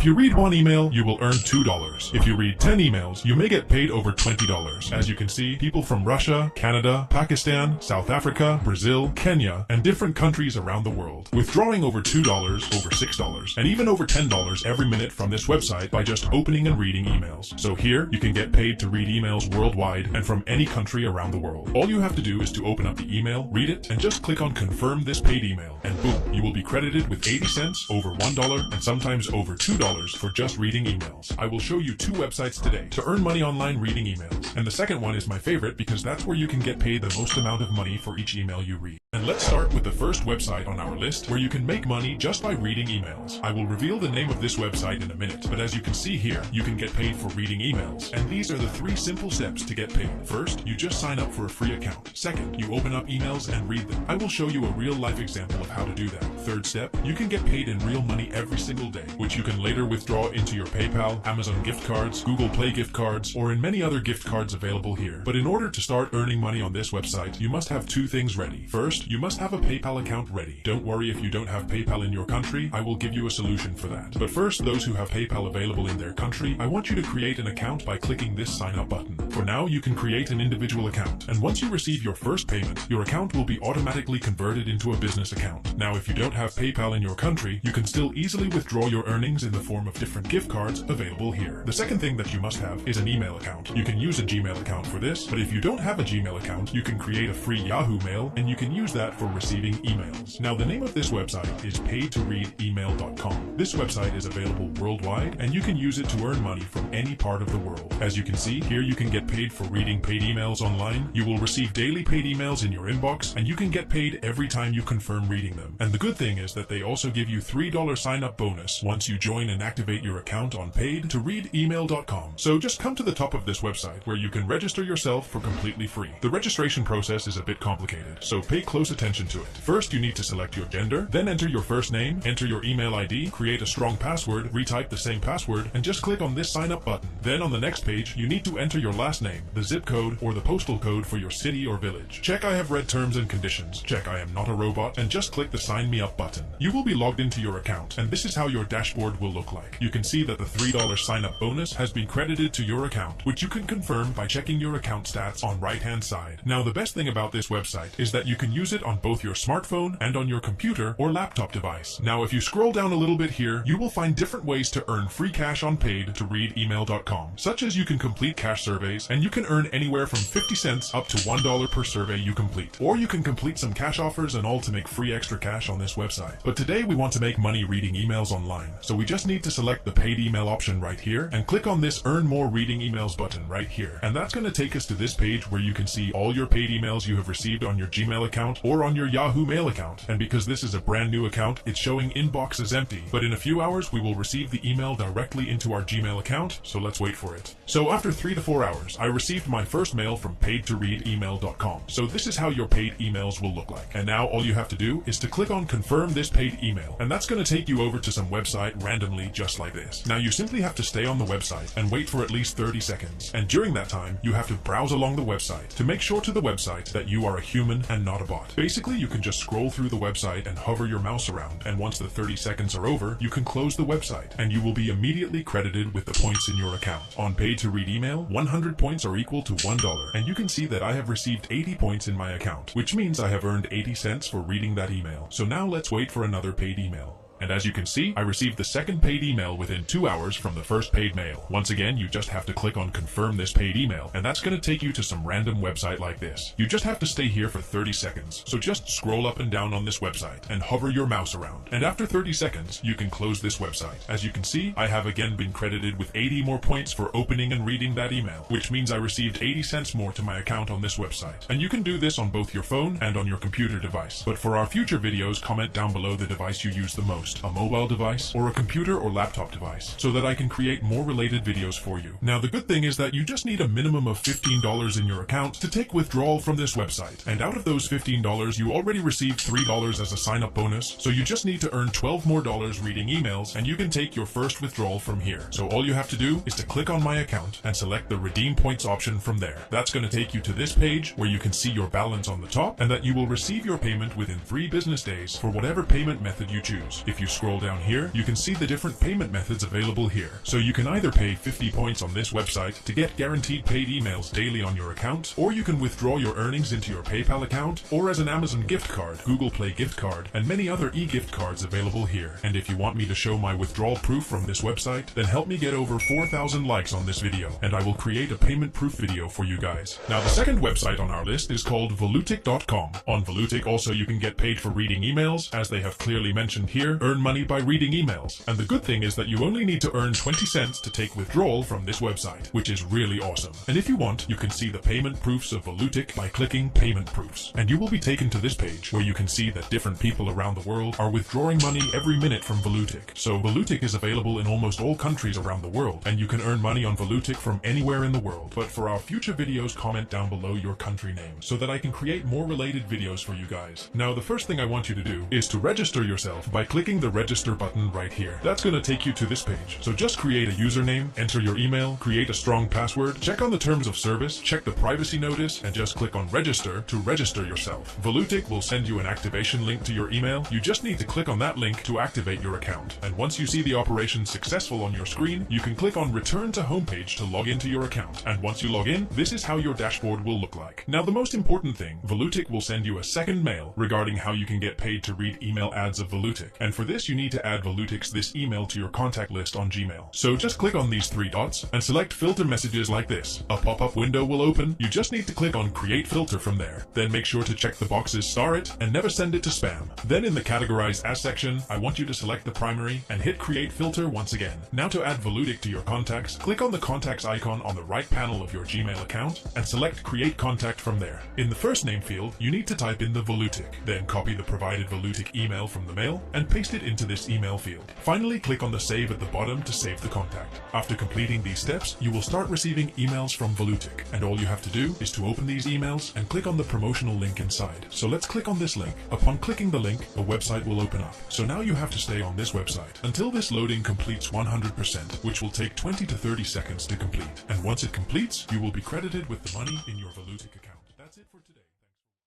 you read one email, you will earn $2. If you read 10 emails, you may get paid over $20. As you can see, people from Russia, Canada, Pakistan, South Africa, Brazil, Kenya, and different countries around the world, withdrawing over $2, over $6, and even over $10 every minute from this website by just opening and reading emails. So here, you can get paid to read emails worldwide and from any country around the world. All you have to do is to open up the email, read it, and just click on confirm this paid email, and boom, you will be credited with 80 cents, over $1, and sometimes over $2 for just reading emails. I will show you two websites today to earn money online reading emails, and the second one is my favorite because that's where you can get paid the most amount of money for each email you read. And let's start with the first website on our list where you can make money just by reading emails. I will reveal the name of this website in a minute, but as you can see here, you can get paid for reading emails, and these are the 3 simple steps to get paid. First, you just sign up for a free account. Second, you open up emails and read them. I will show you a real-life example of how to do that. Third step, you can get paid in real money every single day, which you can later withdraw into your PayPal, Amazon gift cards, Google Play gift cards, or in many other gift cards available here. But in order to start earning money on this website, you must have 2 things ready. First, you must have a PayPal account ready. Don't worry if you don't have PayPal in your country, I will give you a solution for that. But first, those who have PayPal available in their country, I want you to create an account by clicking this sign up button. For now, you can create an individual account, and once you receive your first payment, your account will be automatically converted into a business account. Now, if you don't have PayPal in your country, you can still easily withdraw your earnings in the form of different gift cards available here. The second thing that you must have is an email account. You can use a Gmail account for this, but if you don't have a Gmail account, you can create a free Yahoo Mail, and you can use that for receiving emails. Now, the name of this website is paidtoreademail.com. This website is available worldwide, and you can use it to earn money from any part of the world. As you can see, here you can get paid for reading paid emails online. You will receive daily paid emails in your inbox, and you can get paid every time you confirm reading them. And the good thing is that they also give you $3 sign-up bonus once you join and activate your account on paidtoreademail.com. So just come to the top of this website where you can register yourself for completely free. The registration process is a bit complicated, so pay close attention to it. First, you need to select your gender, then enter your first name, enter your email ID, create a strong password, retype the same password, and just click on this sign up button. Then on the next page, you need to enter your last name, the zip code, or the postal code for your city or village. Check I have read terms and conditions, check I am not a robot, and just click the sign me up button. You will be logged into your account, and this is how your dashboard will look like. You can see that the $3 sign up bonus has been credited to your account, which you can confirm by checking your account stats on right hand side. Now, the best thing about this website is that you can use it on both your smartphone and on your computer or laptop device. Now, if you scroll down a little bit here, you will find different ways to earn free cash on paidtoreademail.com, such as you can complete cash surveys, and you can earn anywhere from 50 cents up to $1 per survey you complete. Or you can complete some cash offers and all to make free extra cash on this website. But today we want to make money reading emails online, so we just need to select the paid email option right here and click on this earn more reading emails button right here. And that's going to take us to this page where you can see all your paid emails you have received on your Gmail account or on your Yahoo Mail account. And because this is a brand new account, it's showing inbox is empty, but in a few hours we will receive the email directly into our Gmail account, so let's wait for it. So after 3 to 4 hours, I received my first mail from paidtoreademail.com. So this is how your paid emails will look like. And now all you have to do is to click on confirm this paid email, and that's going to take you over to some website randomly just like this. Now you simply have to stay on the website and wait for at least 30 seconds. And during that time, you have to browse along the website to make sure to the website that you are a human and not a bot. Basically, you can just scroll through the website and hover your mouse around, and once the 30 seconds are over, you can close the website, and you will be immediately credited with the points in your account. On paid to read email, 100 points are equal to $1, and you can see that I have received 80 points in my account, which means I have earned 80 cents for reading that email. So now let's wait for another paid email. And as you can see, I received the second paid email within 2 hours from the first paid mail. Once again, you just have to click on confirm this paid email, and that's going to take you to some random website like this. You just have to stay here for 30 seconds. So just scroll up and down on this website and hover your mouse around. And after 30 seconds, you can close this website. As you can see, I have again been credited with 80 more points for opening and reading that email, which means I received 80 cents more to my account on this website. And you can do this on both your phone and on your computer device. But for our future videos, comment down below the device you use the most, a mobile device or a computer or laptop device, so that I can create more related videos for you. Now, the good thing is that you just need a minimum of $15 in your account to take withdrawal from this website. And out of those $15, you already received $3 as a sign-up bonus, so you just need to earn $12 more reading emails, and you can take your first withdrawal from here. So all you have to do is to click on my account and select the redeem points option from there. That's going to take you to this page where you can see your balance on the top, and that you will receive your payment within 3 business days for whatever payment method you choose. If if you scroll down here, you can see the different payment methods available here. So you can either pay 50 points on this website to get guaranteed paid emails daily on your account, or you can withdraw your earnings into your PayPal account, or as an Amazon gift card, Google Play gift card, and many other e-gift cards available here. And if you want me to show my withdrawal proof from this website, then help me get over 4,000 likes on this video, and I will create a payment proof video for you guys. Now the second website on our list is called volutic.com. On Volutic also you can get paid for reading emails, as they have clearly mentioned here, earn money by reading emails. And the good thing is that you only need to earn 20 cents to take withdrawal from this website, which is really awesome. And if you want, you can see the payment proofs of Volutic by clicking payment proofs. And you will be taken to this page where you can see that different people around the world are withdrawing money every minute from Volutic. So Volutic is available in almost all countries around the world, and you can earn money on Volutic from anywhere in the world. But for our future videos, comment down below your country name so that I can create more related videos for you guys. Now the first thing I want you to do is to register yourself by clicking the register button right here. That's going to take you to this page. So just create a username, enter your email, create a strong password, check on the terms of service, check the privacy notice, and just click on register to register yourself. Volutic will send you an activation link to your email. You just need to click on that link to activate your account. And once you see the operation successful on your screen, you can click on return to homepage to log into your account. And once you log in, this is how your dashboard will look like. Now the most important thing, Volutic will send you a second mail regarding how you can get paid to read email ads of Volutic. And for this you need to add Volutic's this email to your contact list on Gmail. So just click on these three dots and select filter messages like this. A pop-up window will open. You just need to click on create filter from there. Then make sure to check the boxes star it and never send it to spam. Then in the categorize as section, I want you to select the primary and hit create filter once again. Now to add Volutic to your contacts, click on the contacts icon on the right panel of your Gmail account and select create contact from there. In the first name field, you need to type in the Volutic. Then copy the provided Volutic email from the mail and paste it into this email field. Finally, click on the save at the bottom to save the contact. After completing these steps, you will start receiving emails from Volutic, and all you have to do is to open these emails and click on the promotional link inside. So let's click on this link. Upon clicking the link, a website will open up. So now you have to stay on this website until this loading completes 100%, which will take 20 to 30 seconds to complete. And once it completes, you will be credited with the money in your Volutic account.